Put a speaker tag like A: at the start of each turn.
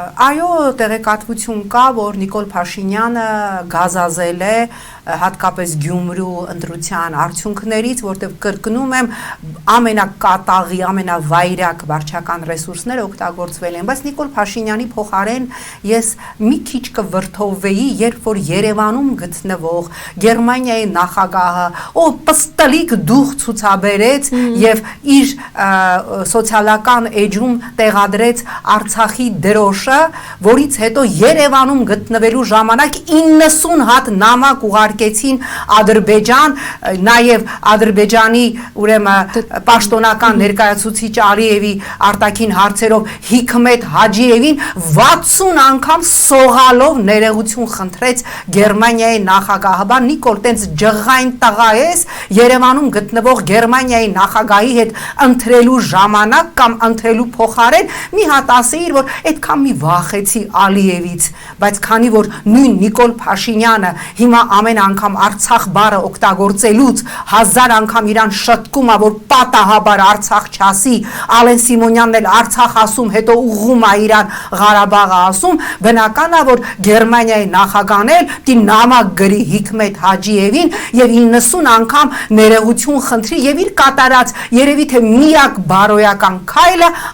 A: Այո, տեղեկատվություն կա, որ Նիկոլ Փաշինյանը գազազել է հատկապես Գյումրու ընտրության արդյունքներից, որտեղ կրկնում եմ, ամենակատաղի, ամենավայրակ վարչական ռեսուրսները օգտագործվել են, բայց Նիկոլ Փաշինյանի փոխարեն ես մի քիչ կվրդովվեի, երբ որ Երևանում գտնվող Գերմանիայի նախագահը, ով պստլիկ դուխ ցուցաբերեց եւ իր սոցիալական էջում տեղադրեց Արցախի դրոշը, որից հետո Երևանում գտնվելու ժամանակ 90 հատ նամակ ուղարկեցին Ադրբեջան, նաև Ադրբեջանի ուրեմն պաշտոնական ներկայացուցիչ Ալիևի արտաքին հարցերով Հիկմետ Հաջիևին 60 անգամ սողալով ներողություն խնդրեց Գերմանիայի նախագահը, բան Նիկոլ տենց ջղային տղա ես Երևանում գտնվող Գերմանիայի նախագահի հետ ընտրելու ժամանակ կամ ընտրելու փոխարեն մի հատ ասեիր, որ այդքան մի վախեցի Ալիևից, բայց քանի որ նույն Նիկոլ Փաշինյանը հիմա ամեն անգամ Արցախ բառը օգտագործելուց 1000 անգամ իրան շտկում է, որ պատահաբար Արցախ չասի, Ալեն Սիմոնյանն էլ Արցախ ասում, հետո ուղղում է իրան Ղարաբաղը ասում, բնական է, որ Գերմանիայի նախագահն էլ պիտի նամակ գրի Հիկմետ Հաջիևին եւ 90 անգամ ներողություն խնդրի եւ իր կատարած երևի թե միակ բարոյական քայլը